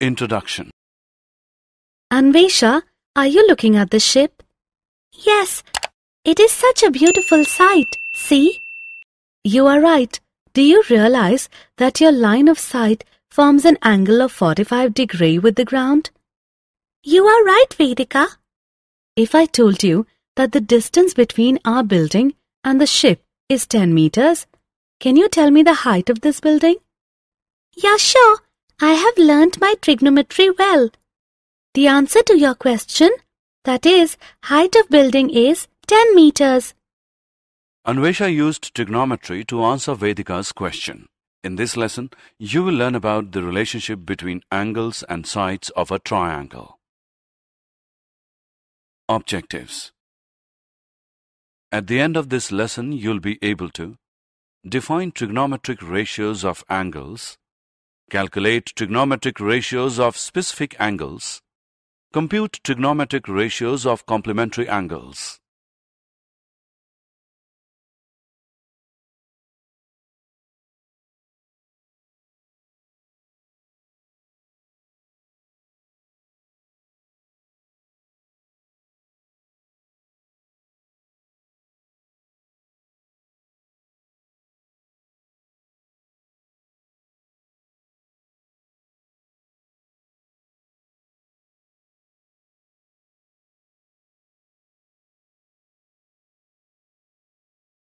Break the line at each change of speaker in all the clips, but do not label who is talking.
Introduction.
Anvesha, are you looking at the ship?
Yes, it is such a beautiful sight. See?
You are right. Do you realize that your line of sight forms an angle of 45 degrees with the ground?
You are right, Vedika.
If I told you that the distance between our building and the ship is 10 meters, can you tell me the height of this building?
Yeah, sure. I have learnt my trigonometry well. The answer to your question, that is, height of building is 10 meters.
Anvesha used trigonometry to answer Vedika's question. In this lesson, you will learn about the relationship between angles and sides of a triangle. Objectives. At the end of this lesson, you'll be able to define trigonometric ratios of angles, calculate trigonometric ratios of specific angles, compute trigonometric ratios of complementary angles.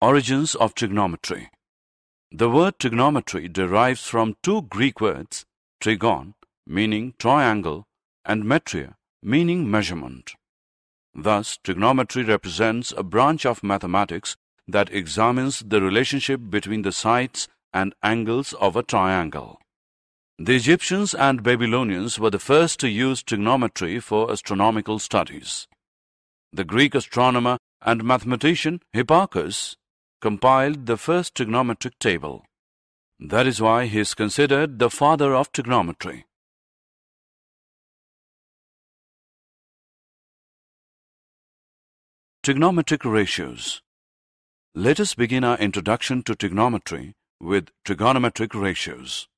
Origins of trigonometry. The word trigonometry derives from two Greek words, trigon, meaning triangle, and metria, meaning measurement. Thus, trigonometry represents a branch of mathematics that examines the relationship between the sides and angles of a triangle. The Egyptians and Babylonians were the first to use trigonometry for astronomical studies. The Greek astronomer and mathematician Hipparchus compiled the first trigonometric table. That is why he is considered the father of trigonometry. Trigonometric ratios. Let us begin our introduction to trigonometry with trigonometric ratios.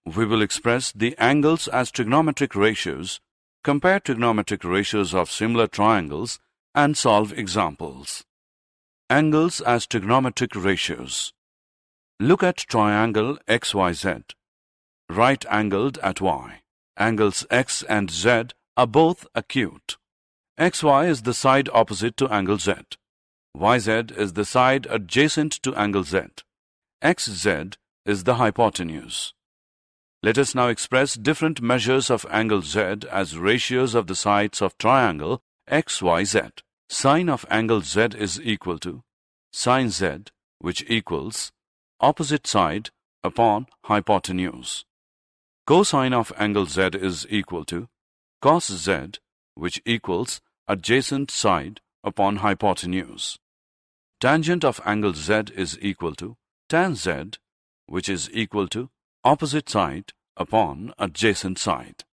We will express the angles as trigonometric ratios, compare trigonometric ratios of similar triangles, and solve examples. Angles as trigonometric ratios. Look at triangle XYZ, right-angled at Y. Angles X and Z are both acute. XY is the side opposite to angle Z. YZ is the side adjacent to angle Z. XZ is the hypotenuse. Let us now express different measures of angle Z as ratios of the sides of triangle XYZ. Sine of angle Z is equal to sine Z, which equals opposite side upon hypotenuse. Cosine of angle Z is equal to cos Z, which equals adjacent side upon hypotenuse. Tangent of angle Z is equal to tan Z, which is equal to opposite side upon adjacent side.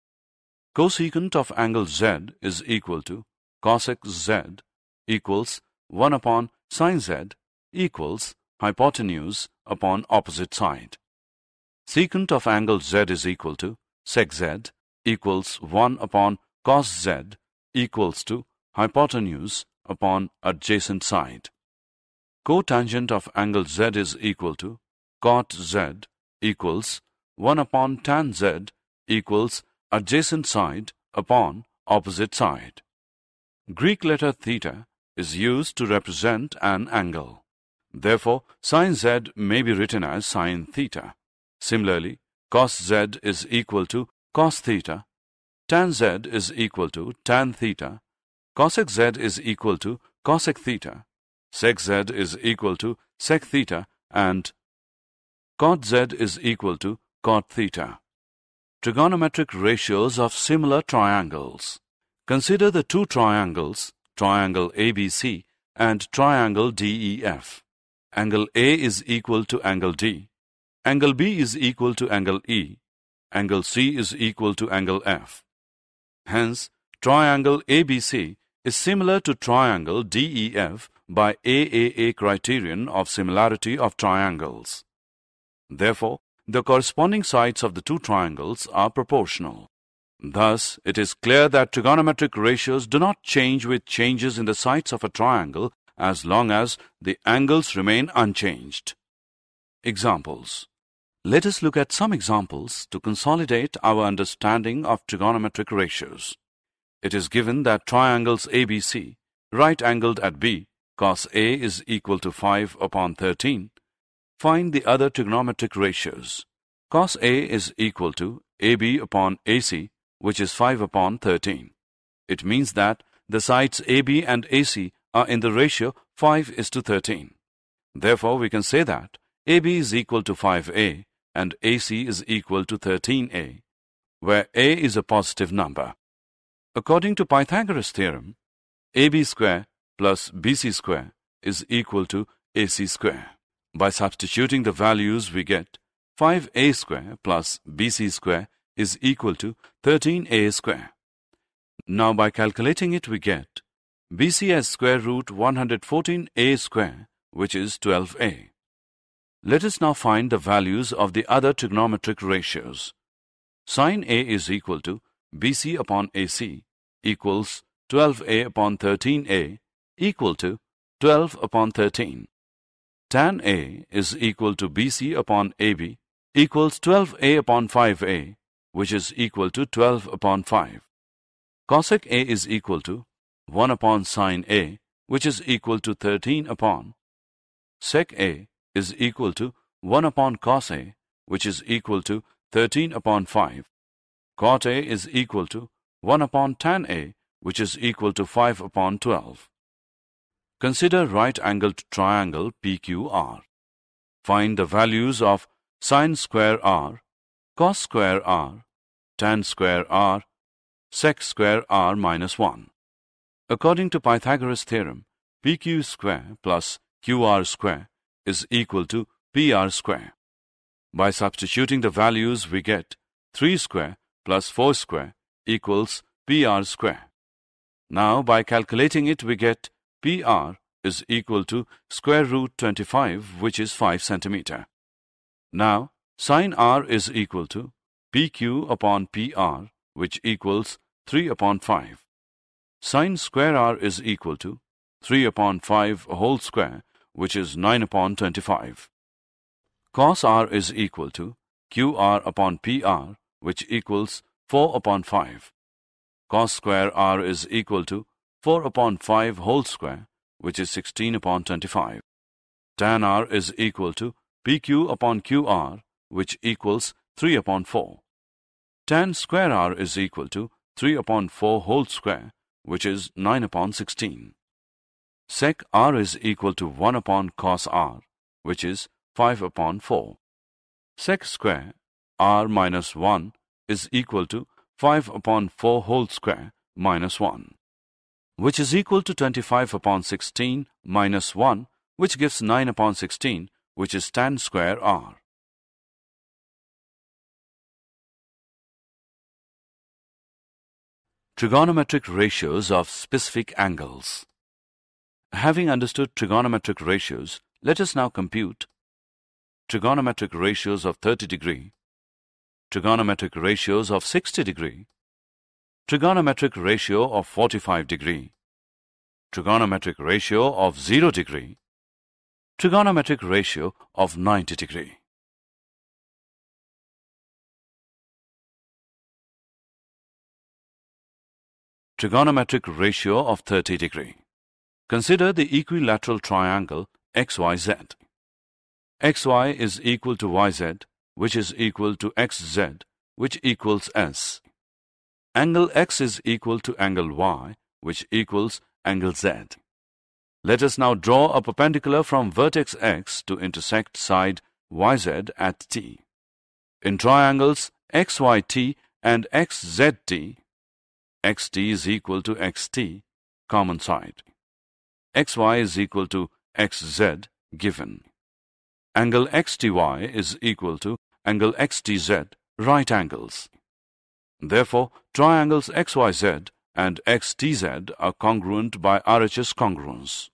Cosecant of angle Z is equal to cosec Z equals 1 upon sin Z equals hypotenuse upon opposite side. Secant of angle Z is equal to sec Z equals 1 upon cos Z equals to hypotenuse upon adjacent side. Cotangent of angle Z is equal to cot Z equals 1 upon tan Z equals adjacent side upon opposite side. Greek letter theta is used to represent an angle. Therefore, sin Z may be written as sin theta. Similarly, cos Z is equal to cos theta, tan Z is equal to tan theta, cosec Z is equal to cosec theta, sec Z is equal to sec theta, and cot Z is equal to cot theta. Trigonometric ratios of similar triangles. Consider the two triangles, triangle ABC and triangle DEF. Angle A is equal to angle D. Angle B is equal to angle E. Angle C is equal to angle F. Hence, triangle ABC is similar to triangle DEF by AAA criterion of similarity of triangles. Therefore, the corresponding sides of the two triangles are proportional. Thus, it is clear that trigonometric ratios do not change with changes in the sides of a triangle as long as the angles remain unchanged. Examples. Let us look at some examples to consolidate our understanding of trigonometric ratios. It is given that triangles ABC, right-angled at B, cos A is equal to 5 upon 13. Find the other trigonometric ratios. Cos A is equal to AB upon AC, which is 5 upon 13. It means that the sides AB and AC are in the ratio 5:13. Therefore, we can say that AB is equal to 5A and AC is equal to 13A, where A is a positive number. According to Pythagoras' theorem, AB square plus BC square is equal to AC square. By substituting the values, we get 5A square plus BC square is equal to 13A square. Now, by calculating it, we get BC as square root 114A square, which is 12A. Let us now find the values of the other trigonometric ratios. Sin A is equal to BC upon AC equals 12A upon 13A equal to 12 upon 13. Tan A is equal to BC upon AB equals 12A upon 5A, which is equal to 12 upon 5. Cosec A is equal to 1 upon sin A, which is equal to 13 upon. Sec A is equal to 1 upon cos A, which is equal to 13 upon 5. Cot A is equal to 1 upon tan A, which is equal to 5 upon 12. Consider right-angled triangle PQR. Find the values of sin square R, cos square R, tan square R, sec square R minus 1. According to Pythagoras' theorem, PQ square plus QR square is equal to PR square. By substituting the values, we get 3 square plus 4 square equals PR square. Now, by calculating it, we get PR is equal to square root 25, which is 5 centimeter. Now, sin R is equal to PQ upon PR, which equals 3 upon 5. Sin square R is equal to 3 upon 5 whole square, which is 9 upon 25. Cos R is equal to QR upon PR, which equals 4 upon 5. Cos square R is equal to 4 upon 5 whole square, which is 16 upon 25. Tan R is equal to PQ upon QR, which equals 3 upon 4. Tan square R is equal to 3 upon 4 whole square, which is 9 upon 16. Sec R is equal to 1 upon cos R, which is 5 upon 4. Sec square R minus 1 is equal to 5 upon 4 whole square minus 1, which is equal to 25 upon 16 minus 1, which gives 9 upon 16, which is tan square R. Trigonometric ratios of specific angles. Having understood trigonometric ratios, let us now compute trigonometric ratios of 30 degree, trigonometric ratios of 60 degree, trigonometric ratio of 45 degree, trigonometric ratio of 0 degree, trigonometric ratio of 90 degree. Trigonometric ratio of 30 degree. Consider the equilateral triangle XYZ. XY is equal to YZ, which is equal to XZ, which equals S. Angle X is equal to angle Y, which equals angle Z. Let us now draw a perpendicular from vertex X to intersect side YZ at T. In triangles XYT and XZT, XT is equal to XT, common side. XY is equal to XZ, given. Angle XTY is equal to angle XTZ, right angles. Therefore, triangles XYZ and XTZ are congruent by RHS congruence.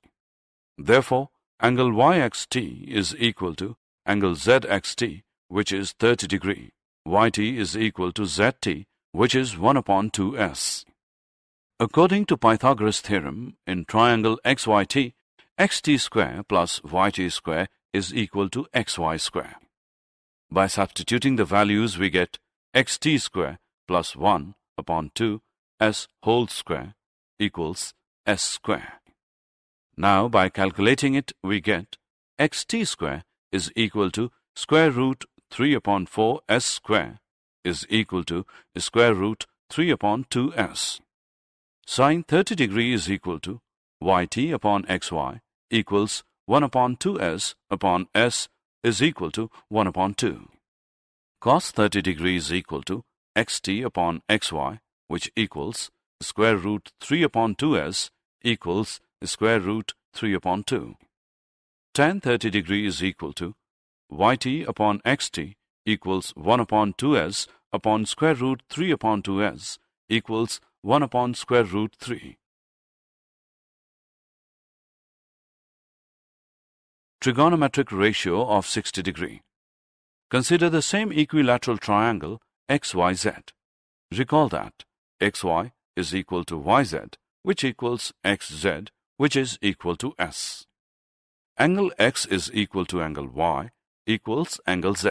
Therefore, angle YXT is equal to angle ZXT, which is 30 degree. YT is equal to ZT, which is 1 upon 2S. According to Pythagoras' theorem, in triangle XYT, xt square plus yt square is equal to xy square. By substituting the values, we get xt square plus 1 upon 2 s whole square equals s square. Now, by calculating it, we get xt square is equal to square root 3 upon 4 s square is equal to square root 3 upon 2s. Sine 30 degree is equal to yt upon xy equals 1 upon 2s upon s is equal to 1 upon 2. Cos 30 degree is equal to xt upon xy, which equals square root 3 upon 2s equals square root 3 upon 2. Tan 30 degree is equal to yt upon xt equals 1 upon 2s upon square root 3 upon 2s equals 1 upon square root 3. Trigonometric ratio of 60 degree. Consider the same equilateral triangle XYZ. Recall that XY is equal to YZ, which equals XZ, which is equal to S. Angle X is equal to angle Y equals angle Z.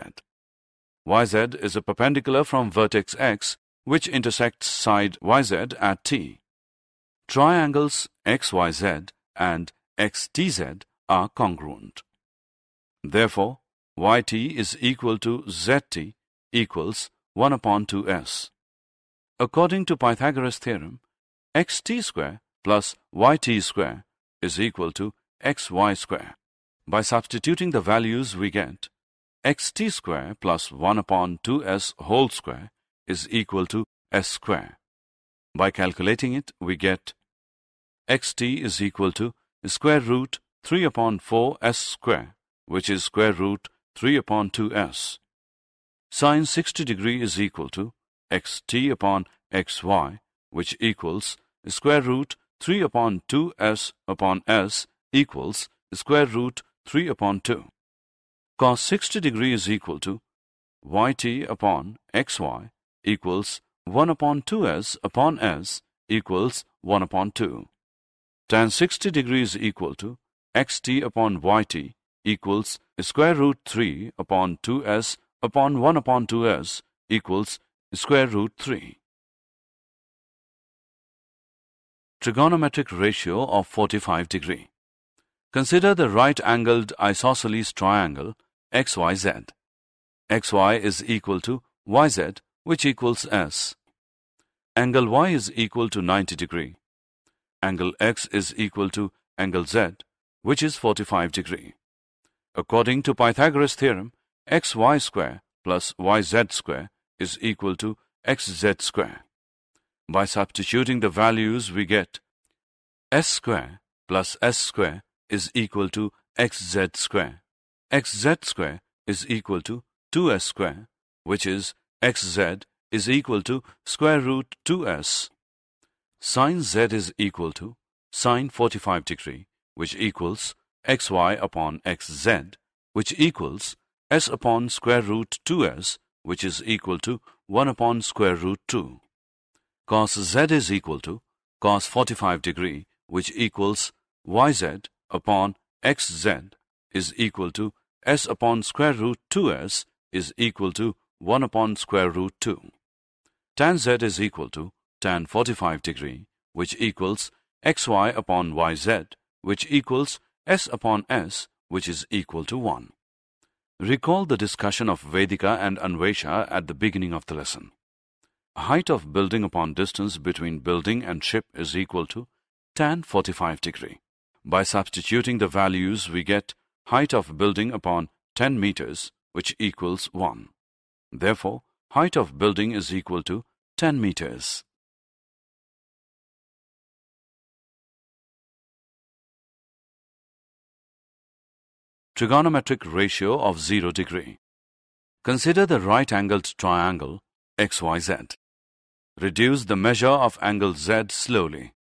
YZ is a perpendicular from vertex X, which intersects side YZ at T. Triangles XYZ and XTZ are congruent. Therefore, yt is equal to zt equals 1 upon 2s. According to Pythagoras' theorem, xt square plus yt square is equal to xy square. By substituting the values, we get xt square plus 1 upon 2s whole square is equal to s square. By calculating it, we get xt is equal to square root 3 upon 4s square, which is square root 3 upon 2s. Sine 60 degree is equal to xt upon xy, which equals square root 3 upon 2s upon s equals square root 3 upon 2. Cos 60 degree is equal to yt upon xy equals 1 upon 2s upon s equals 1 upon 2. Tan 60 degree is equal to xt upon yt equals square root 3 upon 2s upon 1 upon 2s equals square root 3. Trigonometric ratio of 45 degree. Consider the right-angled isosceles triangle XYZ. XY is equal to YZ, which equals S. Angle Y is equal to 90 degree. Angle X is equal to angle Z, which is 45 degree. According to Pythagoras' theorem, xy square plus yz square is equal to xz square. By substituting the values, we get s square plus s square is equal to xz square. Xz square is equal to 2s square, which is xz is equal to square root 2s. Sin z is equal to sin 45 degree, which equals xy upon xz, which equals s upon square root 2s, which is equal to 1 upon square root 2. Cos z is equal to cos 45 degree, which equals yz upon xz is equal to s upon square root 2s is equal to 1 upon square root 2. Tan z is equal to tan 45 degree, which equals xy upon yz, which equals s upon s, which is equal to 1. Recall the discussion of Vedika and Anvesha at the beginning of the lesson. Height of building upon distance between building and ship is equal to tan 45 degree. By substituting the values, we get height of building upon 10 meters, which equals 1. Therefore, height of building is equal to 10 meters. Trigonometric ratio of 0 degree. Consider the right-angled triangle XYZ. Reduce the measure of angle Z slowly.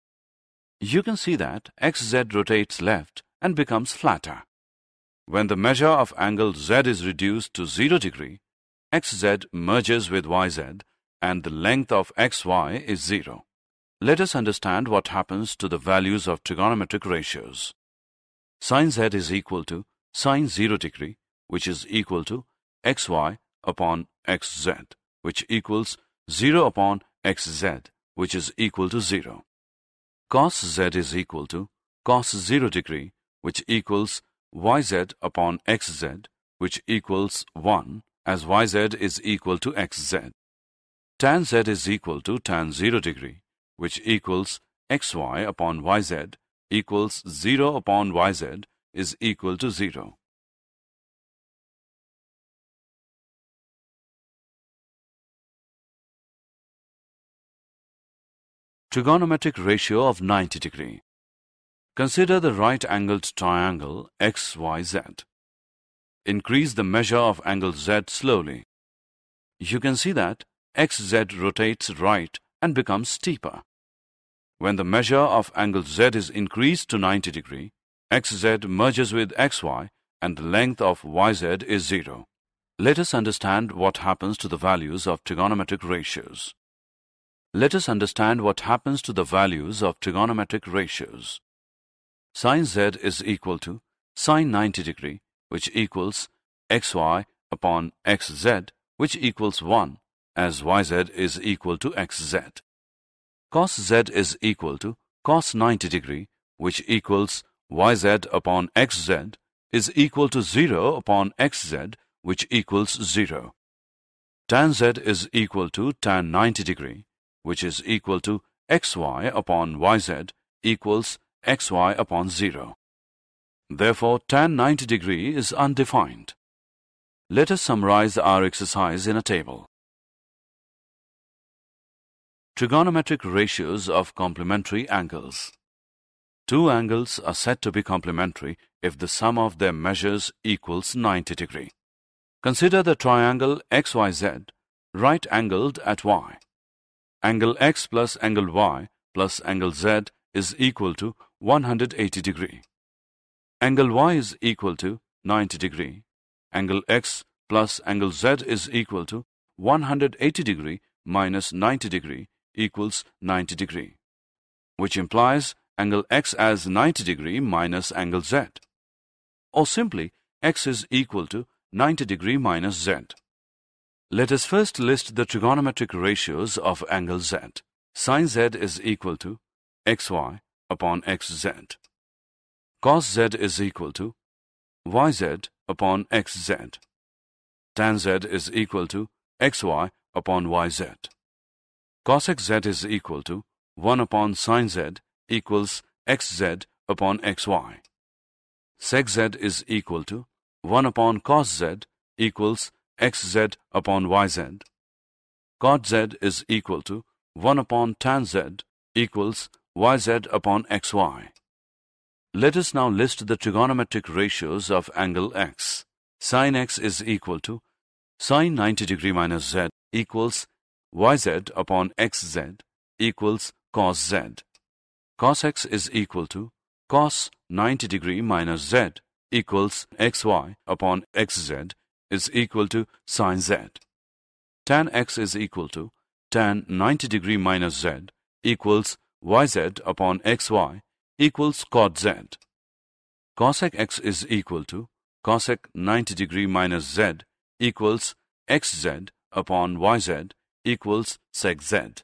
You can see that XZ rotates left and becomes flatter. When the measure of angle Z is reduced to 0 degree, XZ merges with YZ and the length of XY is 0. Let us understand what happens to the values of trigonometric ratios. Sin Z is equal to sin 0 degree, which is equal to XY upon XZ, which equals 0 upon XZ, which is equal to 0. Cos Z is equal to cos 0 degree, which equals YZ upon XZ, which equals 1, as YZ is equal to XZ. Tan Z is equal to tan 0 degree, which equals XY upon YZ equals 0 upon YZ is equal to 0. Trigonometric ratio of 90 degree. Consider the right-angled triangle XYZ. Increase the measure of angle Z slowly. You can see that XZ rotates right and becomes steeper. When the measure of angle Z is increased to 90 degree, XZ merges with XY and the length of YZ is 0. Let us understand what happens to the values of trigonometric ratios. Let us understand what happens to the values of trigonometric ratios. Sin Z is equal to sin 90 degree, which equals XY upon XZ, which equals 1, as YZ is equal to XZ. Cos Z is equal to cos 90 degree, which equals YZ upon XZ, is equal to 0 upon XZ, which equals 0. Tan Z is equal to tan 90 degree, which is equal to XY upon YZ equals XY upon 0. Therefore, tan 90 degree is undefined. Let us summarize our exercise in a table. Trigonometric ratios of complementary angles. Two angles are said to be complementary if the sum of their measures equals 90 degree. Consider the triangle XYZ, right-angled at Y. Angle X plus angle Y plus angle Z is equal to 180 degree. Angle Y is equal to 90 degree. Angle X plus angle Z is equal to 180 degree minus 90 degree equals 90 degree, which implies angle X as 90 degree minus angle Z. Or simply, X is equal to 90 degree minus Z. Let us first list the trigonometric ratios of angle Z. Sin Z is equal to XY upon XZ. Cos Z is equal to YZ upon XZ. Tan Z is equal to XY upon YZ. Cosec Z is equal to 1 upon sin Z equals XZ upon XY. Sec Z is equal to 1 upon cos Z equals XZ upon YZ. Cot Z is equal to 1 upon tan Z equals YZ upon XY. Let us now list the trigonometric ratios of angle X. Sin X is equal to sin 90 degree minus Z equals YZ upon XZ equals cos Z. Cos X is equal to cos 90 degree minus Z equals XY upon XZ is equal to sin Z. Tan X is equal to tan 90 degree minus Z equals YZ upon XY equals cot Z. Cosec X is equal to cosec 90 degree minus Z equals XZ upon YZ equals sec Z.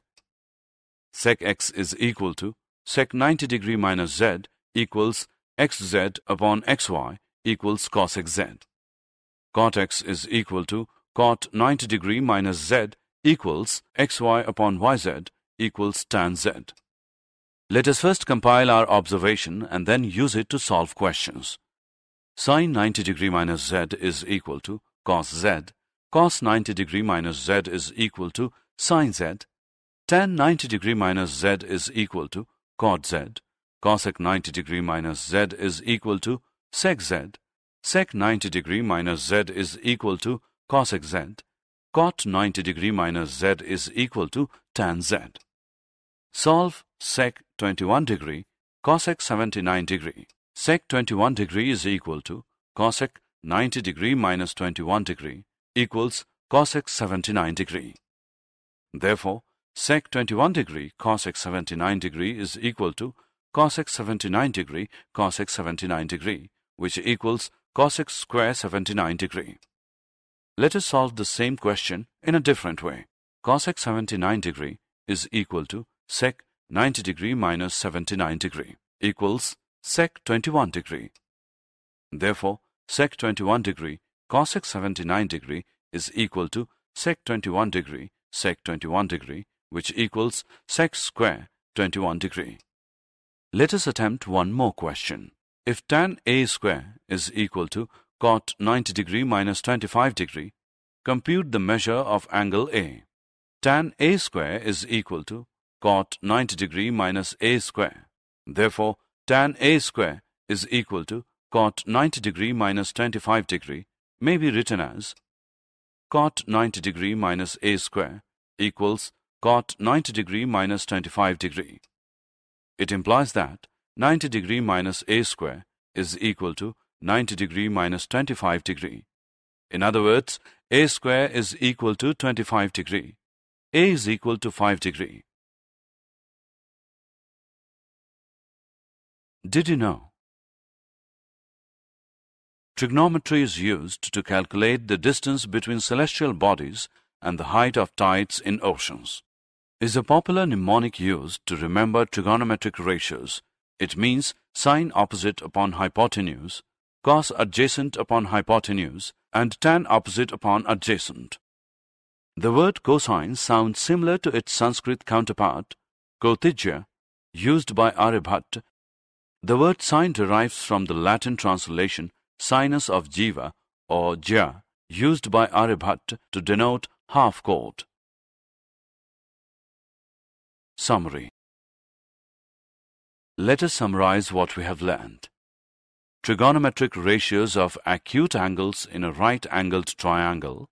Sec X is equal to sec 90 degree minus Z equals XZ upon XY equals cosec Z. Cot X is equal to cot 90 degree minus Z equals XY upon YZ equals tan Z. Let us first compile our observation and then use it to solve questions. Sin 90 degree minus Z is equal to cos Z. Cos 90 degree minus Z is equal to sin Z. Tan 90 degree minus Z is equal to cot Z. Cosec 90 degree minus Z is equal to sec Z. Sec 90 degree minus Z is equal to cosec Z. cot 90 degree minus z is equal to tan z. Solve sec 21 degree cosec 79 degree. Sec 21 degree is equal to cosec 90 degree minus 21 degree equals cosec 79 degree. Therefore, sec 21 degree cosec 79 degree is equal to cosec 79 degree cosec 79 degree, which equals cosec square 79 degree. Let us solve the same question in a different way. Cosec 79 degree is equal to sec 90 degree minus 79 degree equals sec 21 degree. Therefore, sec 21 degree cosec 79 degree is equal to sec 21 degree sec 21 degree, which equals sec square 21 degree. Let us attempt one more question. If tan A square is equal to cot 90 degree minus 25 degree, compute the measure of angle A. Tan A square is equal to cot 90 degree minus A square. Therefore, tan A square is equal to cot 90 degree minus 25 degree may be written as cot 90 degree minus A square equals cot 90 degree minus 25 degree. It implies that 90 degree minus A square is equal to 90 degree minus 25 degree. In other words, A square is equal to 25 degree. A is equal to 5 degree. Did you know? Trigonometry is used to calculate the distance between celestial bodies and the height of tides in oceans. Is a popular mnemonic used to remember trigonometric ratios. It means sine opposite upon hypotenuse, cos adjacent upon hypotenuse, and tan opposite upon adjacent. The word cosine sounds similar to its Sanskrit counterpart, kotijya, used by Aryabhatta. The word sine derives from the Latin translation sinus of jiva or jya, used by Aryabhatta to denote half-chord. Summary. Let us summarize what we have learned. Trigonometric ratios of acute angles in a right-angled triangle.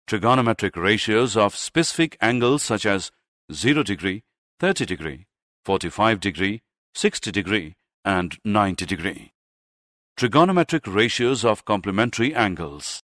Trigonometric ratios of specific angles such as 0 degree, 30 degree, 45 degree, 60 degree, and 90 degree. Trigonometric ratios of complementary angles.